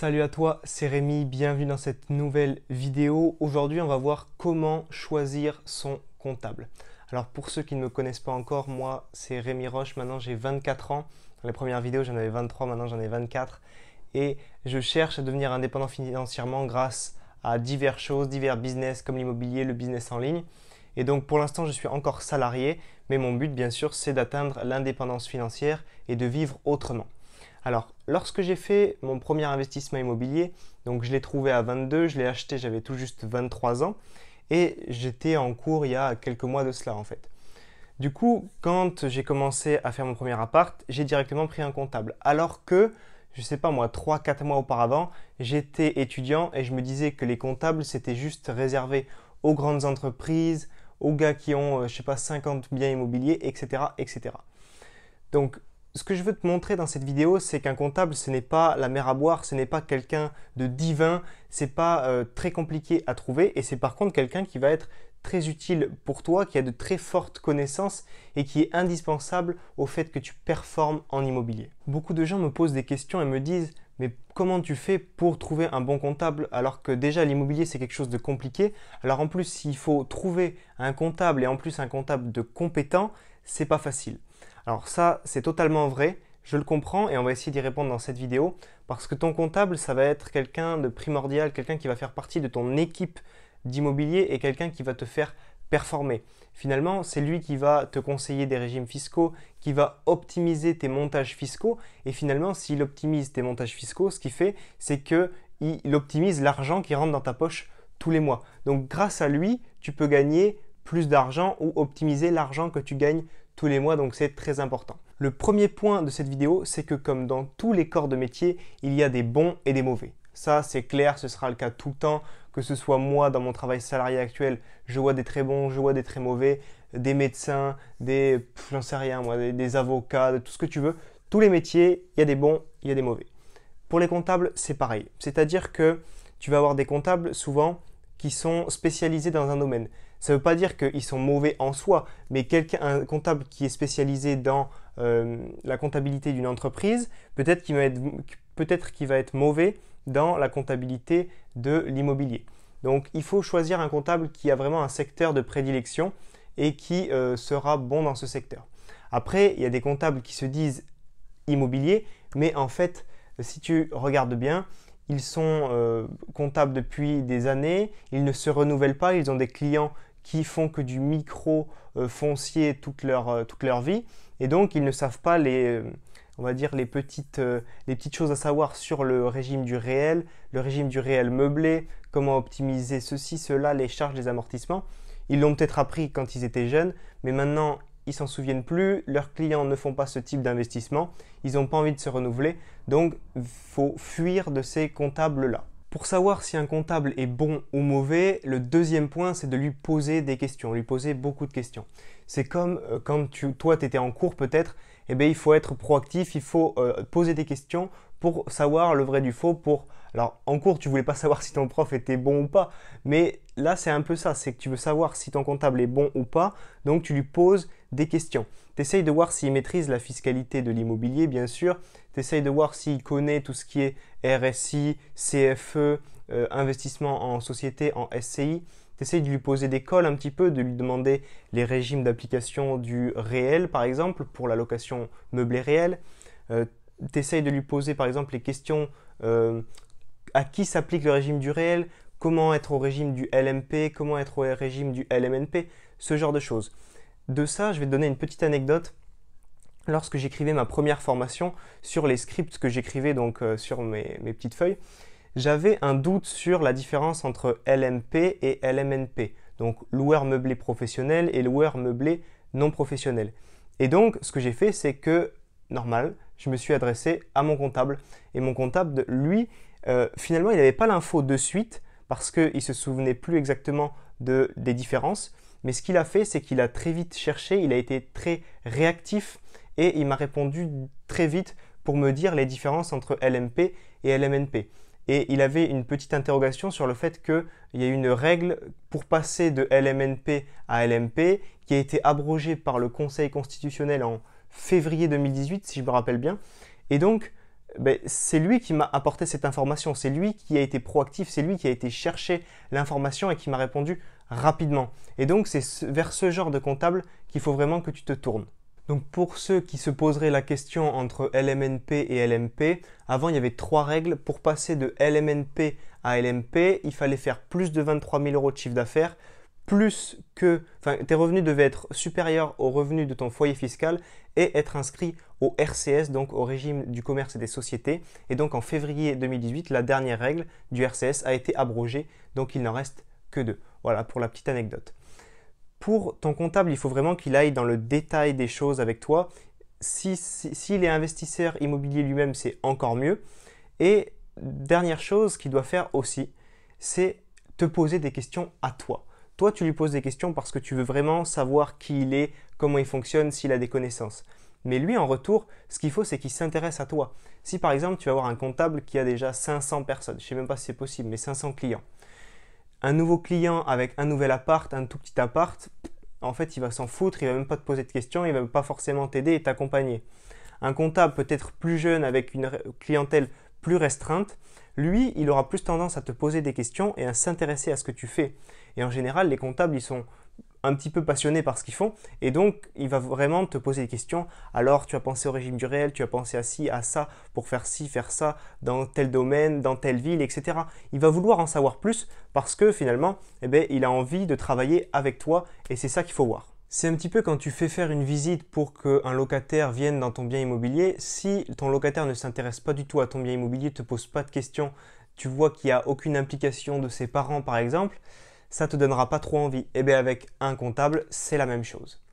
Salut à toi, c'est Rémi, bienvenue dans cette nouvelle vidéo. Aujourd'hui, on va voir comment choisir son comptable. Alors pour ceux qui ne me connaissent pas encore, moi c'est Rémi Roche, maintenant j'ai 24 ans. Dans les premières vidéos j'en avais 23, maintenant j'en ai 24. Et je cherche à devenir indépendant financièrement grâce à diverses choses, divers business comme l'immobilier, le business en ligne. Et donc pour l'instant je suis encore salarié, mais mon but bien sûr c'est d'atteindre l'indépendance financière et de vivre autrement. Alors, lorsque j'ai fait mon premier investissement immobilier, donc je l'ai trouvé à 22, je l'ai acheté, j'avais tout juste 23 ans et j'étais en cours il y a quelques mois de cela en fait. Du coup, quand j'ai commencé à faire mon premier appart, j'ai directement pris un comptable. Alors que, je sais pas moi, 3-4 mois auparavant, j'étais étudiant et je me disais que les comptables c'était juste réservé aux grandes entreprises, aux gars qui ont, je sais pas, 50 biens immobiliers, etc., etc. Donc, ce que je veux te montrer dans cette vidéo, c'est qu'un comptable, ce n'est pas la mer à boire, ce n'est pas quelqu'un de divin, c'est pas très compliqué à trouver et c'est par contre quelqu'un qui va être très utile pour toi, qui a de très fortes connaissances et qui est indispensable au fait que tu performes en immobilier. Beaucoup de gens me posent des questions et me disent mais comment tu fais pour trouver un bon comptable alors que déjà l'immobilier c'est quelque chose de compliqué. Alors en plus s'il faut trouver un comptable et en plus un comptable de compétent, c'est pas facile. Alors ça, c'est totalement vrai, je le comprends et on va essayer d'y répondre dans cette vidéo parce que ton comptable, ça va être quelqu'un de primordial, quelqu'un qui va faire partie de ton équipe d'immobilier et quelqu'un qui va te faire performer. Finalement, c'est lui qui va te conseiller des régimes fiscaux, qui va optimiser tes montages fiscaux et finalement, s'il optimise tes montages fiscaux, ce qu'il fait, c'est qu'il optimise l'argent qui rentre dans ta poche tous les mois. Donc grâce à lui, tu peux gagner plus d'argent ou optimiser l'argent que tu gagnes tous les mois, donc c'est très important. Le premier point de cette vidéo, c'est que comme dans tous les corps de métier, il y a des bons et des mauvais. Ça, c'est clair, ce sera le cas tout le temps, que ce soit moi dans mon travail salarié actuel, je vois des très bons, je vois des très mauvais, des médecins, j'en sais rien moi, des avocats, de tout ce que tu veux. Tous les métiers, il y a des bons, il y a des mauvais. Pour les comptables, c'est pareil. C'est-à-dire que tu vas avoir des comptables souvent qui sont spécialisés dans un domaine. Ça ne veut pas dire qu'ils sont mauvais en soi, mais un comptable qui est spécialisé dans la comptabilité d'une entreprise, peut-être qu'il va être mauvais dans la comptabilité de l'immobilier. Donc il faut choisir un comptable qui a vraiment un secteur de prédilection et qui sera bon dans ce secteur. Après, il y a des comptables qui se disent immobiliers, mais en fait, si tu regardes bien, ils sont comptables depuis des années, ils ne se renouvellent pas, ils ont des clients qui font que du micro foncier toute leur vie et donc ils ne savent pas on va dire les petites choses à savoir sur le régime du réel meublé, comment optimiser ceci, cela, les charges, les amortissements. Ils l'ont peut-être appris quand ils étaient jeunes, mais maintenant ils s'en souviennent plus, leurs clients ne font pas ce type d'investissement, ils n'ont pas envie de se renouveler, donc il faut fuir de ces comptables-là. Pour savoir si un comptable est bon ou mauvais, le deuxième point, c'est de lui poser des questions, lui poser beaucoup de questions. C'est comme quand toi, tu étais en cours peut-être, eh bien, il faut être proactif, il faut poser des questions pour savoir le vrai du faux. Alors, en cours, tu voulais pas savoir si ton prof était bon ou pas, mais là, c'est un peu ça, c'est que tu veux savoir si ton comptable est bon ou pas, donc tu lui poses des questions. Tu essayes de voir s'il maîtrise la fiscalité de l'immobilier, bien sûr. Tu essayes de voir s'il connaît tout ce qui est RSI, CFE, investissement en société, en SCI. Tu essayes de lui poser des cols un petit peu, de lui demander les régimes d'application du réel, par exemple, pour la location meublée réelle. Tu essayes de lui poser, par exemple, les questions à qui s'applique le régime du réel, comment être au régime du LMP, comment être au régime du LMNP, ce genre de choses. De ça, je vais te donner une petite anecdote. Lorsque j'écrivais ma première formation sur les scripts que j'écrivais donc sur mes petites feuilles, j'avais un doute sur la différence entre LMP et LMNP, donc loueur meublé professionnel et loueur meublé non professionnel. Et donc, ce que j'ai fait, c'est que, normal, je me suis adressé à mon comptable. Et mon comptable, lui, finalement, il n'avait pas l'info de suite parce qu'il ne se souvenait plus exactement des différences. Mais ce qu'il a fait, c'est qu'il a très vite cherché, il a été très réactif et il m'a répondu très vite pour me dire les différences entre LMP et LMNP. Et il avait une petite interrogation sur le fait qu'il y a une règle pour passer de LMNP à LMP qui a été abrogée par le Conseil constitutionnel en février 2018, si je me rappelle bien. Et donc, ben, c'est lui qui m'a apporté cette information, c'est lui qui a été proactif, c'est lui qui a été chercher l'information et qui m'a répondu rapidement. Et donc c'est vers ce genre de comptable qu'il faut vraiment que tu te tournes. Donc pour ceux qui se poseraient la question entre LMNP et LMP, avant il y avait 3 règles. Pour passer de LMNP à LMP, il fallait faire plus de 23 000 € de chiffre d'affaires, tes revenus devaient être supérieurs aux revenus de ton foyer fiscal et être inscrits au RCS, donc au régime du commerce et des sociétés. Et donc en février 2018, la dernière règle du RCS a été abrogée, donc il n'en reste que 2. Voilà pour la petite anecdote. Pour ton comptable, il faut vraiment qu'il aille dans le détail des choses avec toi. S'il est investisseur immobilier lui-même, c'est encore mieux. Et dernière chose qu'il doit faire aussi, c'est te poser des questions à toi. Toi, tu lui poses des questions parce que tu veux vraiment savoir qui il est, comment il fonctionne, s'il a des connaissances. Mais lui, en retour, ce qu'il faut, c'est qu'il s'intéresse à toi. Si par exemple, tu vas avoir un comptable qui a déjà 500 personnes, je ne sais même pas si c'est possible, mais 500 clients. Un nouveau client avec un nouvel appart, un tout petit appart, en fait, il va s'en foutre, il ne va même pas te poser de questions, il ne va pas forcément t'aider et t'accompagner. Un comptable peut-être plus jeune avec une clientèle plus restreinte, lui, il aura plus tendance à te poser des questions et à s'intéresser à ce que tu fais. Et en général, les comptables, ils sont un petit peu passionné par ce qu'ils font et donc il va vraiment te poser des questions. Alors tu as pensé au régime du réel, tu as pensé à ci, à ça pour faire ci, faire ça dans tel domaine, dans telle ville, etc. Il va vouloir en savoir plus parce que finalement il a envie de travailler avec toi et c'est ça qu'il faut voir. C'est un petit peu quand tu fais faire une visite pour qu'un locataire vienne dans ton bien immobilier. Si ton locataire ne s'intéresse pas du tout à ton bien immobilier, ne te pose pas de questions, tu vois qu'il n'y a aucune implication de ses parents par exemple, ça ne te donnera pas trop envie. Et bien avec un comptable, c'est la même chose.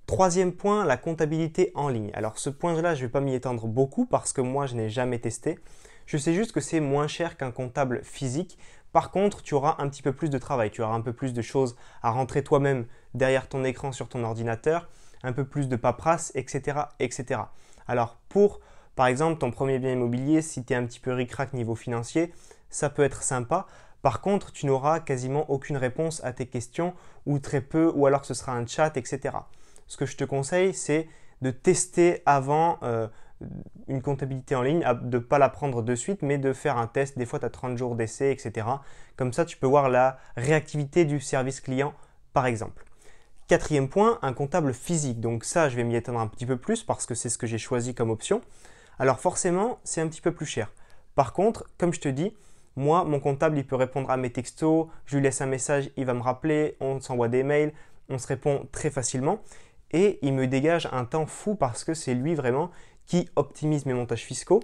Troisième point, la comptabilité en ligne. Alors ce point-là, je ne vais pas m'y étendre beaucoup parce que moi, je n'ai jamais testé. Je sais juste que c'est moins cher qu'un comptable physique. Par contre, tu auras un petit peu plus de travail. Tu auras un peu plus de choses à rentrer toi-même derrière ton écran sur ton ordinateur, un peu plus de paperasse, etc., etc. Alors par exemple, ton premier bien immobilier, si tu es un petit peu ric-rac niveau financier, ça peut être sympa. Par contre, tu n'auras quasiment aucune réponse à tes questions ou très peu, ou alors ce sera un chat, etc. Ce que je te conseille, c'est de tester avant une comptabilité en ligne, de ne pas la prendre de suite, mais de faire un test. Des fois, tu as 30 jours d'essai, etc. Comme ça, tu peux voir la réactivité du service client, par exemple. Quatrième point, un comptable physique. Donc ça, je vais m'y étendre un petit peu plus parce que c'est ce que j'ai choisi comme option. Alors forcément, c'est un petit peu plus cher. Par contre, comme je te dis, moi, mon comptable, il peut répondre à mes textos, je lui laisse un message, il va me rappeler, on s'envoie des mails, on se répond très facilement et il me dégage un temps fou parce que c'est lui vraiment qui optimise mes montages fiscaux,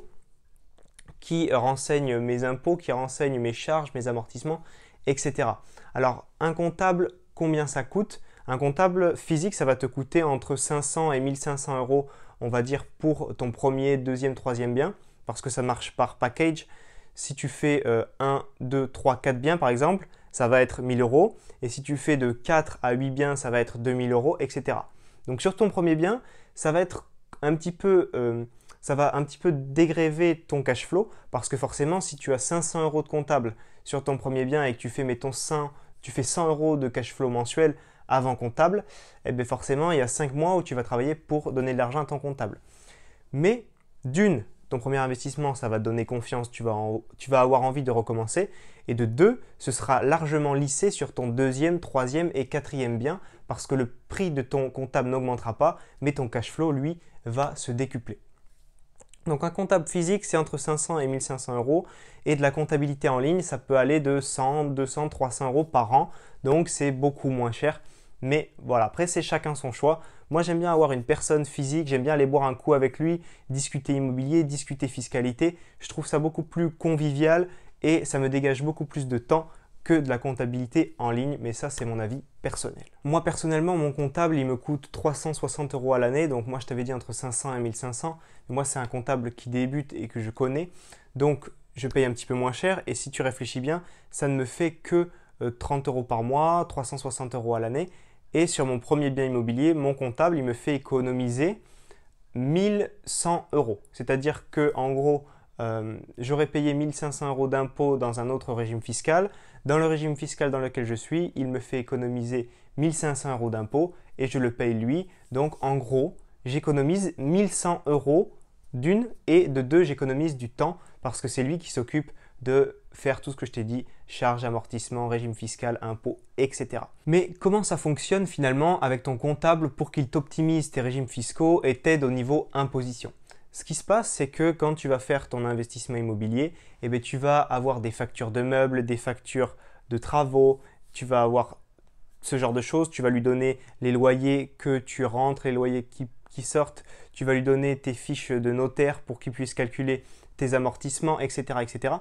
qui renseigne mes impôts, qui renseigne mes charges, mes amortissements, etc. Alors, un comptable, combien ça coûte? Un comptable physique, ça va te coûter entre 500 et 1500 €, on va dire, pour ton premier, deuxième, troisième bien, parce que ça marche par package. Si tu fais 1, 2, 3, 4 biens par exemple, ça va être 1000 €. Et si tu fais de 4 à 8 biens, ça va être 2000 €, etc. Donc sur ton premier bien, ça va être un petit peu, dégréver ton cash flow parce que forcément, si tu as 500 € de comptable sur ton premier bien et que tu fais, mettons, 100 € de cash flow mensuel avant comptable, eh bien forcément, il y a 5 mois où tu vas travailler pour donner de l'argent à ton comptable. Mais ton premier investissement, ça va te donner confiance, tu vas avoir envie de recommencer. Et de 2, ce sera largement lissé sur ton deuxième, troisième et quatrième bien parce que le prix de ton comptable n'augmentera pas, mais ton cash flow, lui, va se décupler. Donc un comptable physique, c'est entre 500 et 1500 € et de la comptabilité en ligne, ça peut aller de 100, 200, 300 € par an. Donc c'est beaucoup moins cher. Mais voilà, après c'est chacun son choix. Moi j'aime bien avoir une personne physique, j'aime bien aller boire un coup avec lui, discuter immobilier, discuter fiscalité. Je trouve ça beaucoup plus convivial et ça me dégage beaucoup plus de temps que de la comptabilité en ligne, mais ça c'est mon avis personnel. Moi personnellement, mon comptable il me coûte 360 € à l'année, donc moi je t'avais dit entre 500 et 1500, mais moi c'est un comptable qui débute et que je connais, donc je paye un petit peu moins cher et si tu réfléchis bien, ça ne me fait que 30 € par mois, 360 € à l'année. Et sur mon premier bien immobilier, mon comptable, il me fait économiser 1100 €. C'est-à-dire que en gros, j'aurais payé 1500 € d'impôts dans un autre régime fiscal. Dans le régime fiscal dans lequel je suis, il me fait économiser 1500 € d'impôts et je le paye lui. Donc en gros, j'économise 1100 € d'une, et de deux, j'économise du temps parce que c'est lui qui s'occupe de faire tout ce que je t'ai dit, charges, amortissement, régime fiscal, impôts, etc. Mais comment ça fonctionne finalement avec ton comptable pour qu'il t'optimise tes régimes fiscaux et t'aide au niveau imposition? Ce qui se passe, c'est que quand tu vas faire ton investissement immobilier, eh bien, tu vas avoir des factures de meubles, des factures de travaux, tu vas avoir ce genre de choses, tu vas lui donner les loyers que tu rentres, les loyers qui sortent, tu vas lui donner tes fiches de notaire pour qu'il puisse calculer tes amortissements, etc., etc.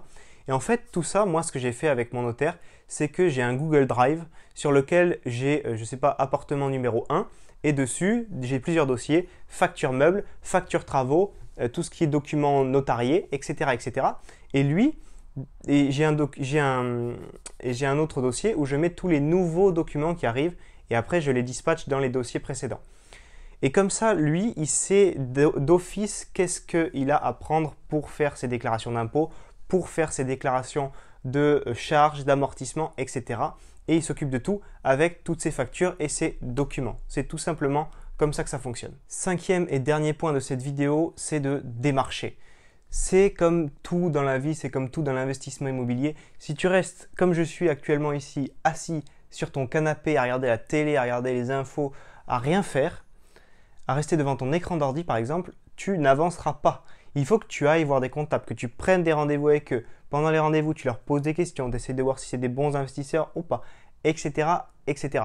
Et en fait, tout ça, moi, ce que j'ai fait avec mon notaire, c'est que j'ai un Google Drive sur lequel j'ai, je ne sais pas, appartement numéro 1, et dessus, j'ai plusieurs dossiers, facture meubles, facture travaux, tout ce qui est documents notariés, etc., etc. Et lui, j'ai un autre dossier où je mets tous les nouveaux documents qui arrivent et après je les dispatche dans les dossiers précédents. Et comme ça, lui, il sait d'office qu'est-ce qu'il a à prendre pour faire ses déclarations d'impôts, pour faire ses déclarations de charges, d'amortissement, etc. Et il s'occupe de tout avec toutes ses factures et ses documents. C'est tout simplement comme ça que ça fonctionne. Cinquième et dernier point de cette vidéo, c'est de démarcher. C'est comme tout dans la vie, c'est comme tout dans l'investissement immobilier. Si tu restes comme je suis actuellement ici, assis sur ton canapé à regarder la télé, à regarder les infos, à rien faire, à rester devant ton écran d'ordi par exemple, tu n'avanceras pas. Il faut que tu ailles voir des comptables, que tu prennes des rendez-vous avec eux. Pendant les rendez-vous, tu leur poses des questions, tu essaies de voir si c'est des bons investisseurs ou pas, etc., etc.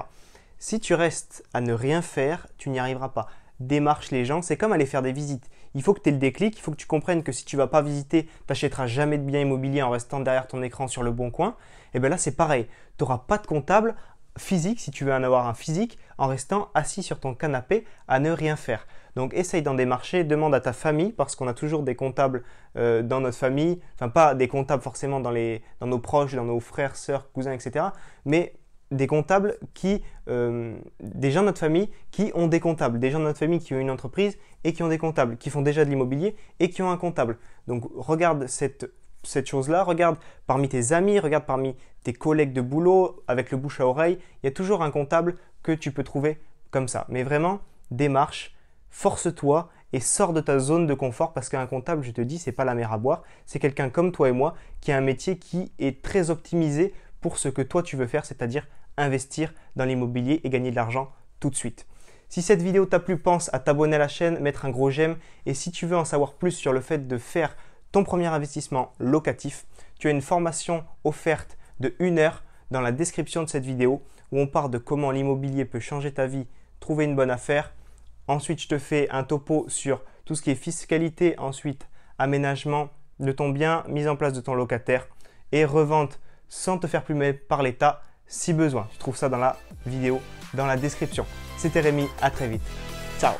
Si tu restes à ne rien faire, tu n'y arriveras pas. Démarche les gens, c'est comme aller faire des visites. Il faut que tu aies le déclic, il faut que tu comprennes que si tu ne vas pas visiter, tu n'achèteras jamais de biens immobiliers en restant derrière ton écran sur le bon coin. Et bien là, c'est pareil. Tu n'auras pas de comptable physique, si tu veux en avoir un physique, en restant assis sur ton canapé à ne rien faire. Donc essaye d'en démarcher, demande à ta famille, parce qu'on a toujours des comptables dans notre famille, enfin pas des comptables forcément dans nos proches, dans nos frères, sœurs, cousins, etc. Mais des comptables des gens de notre famille qui ont des comptables, des gens de notre famille qui ont une entreprise et qui ont des comptables, qui font déjà de l'immobilier et qui ont un comptable. Donc regarde cette chose-là, regarde parmi tes amis, regarde parmi tes collègues de boulot, avec le bouche à oreille, il y a toujours un comptable que tu peux trouver comme ça. Mais vraiment, démarche, force-toi et sors de ta zone de confort parce qu'un comptable, je te dis, c'est pas la mer à boire, c'est quelqu'un comme toi et moi qui a un métier qui est très optimisé pour ce que toi tu veux faire, c'est-à-dire investir dans l'immobilier et gagner de l'argent tout de suite. Si cette vidéo t'a plu, pense à t'abonner à la chaîne, mettre un gros j'aime et si tu veux en savoir plus sur le fait de faire ton premier investissement locatif, tu as une formation offerte de 1 heure dans la description de cette vidéo où on parle de comment l'immobilier peut changer ta vie, trouver une bonne affaire. Ensuite, je te fais un topo sur tout ce qui est fiscalité, ensuite aménagement de ton bien, mise en place de ton locataire et revente sans te faire plumer par l'État si besoin. Tu trouves ça dans la vidéo, dans la description. C'était Rémi, à très vite. Ciao.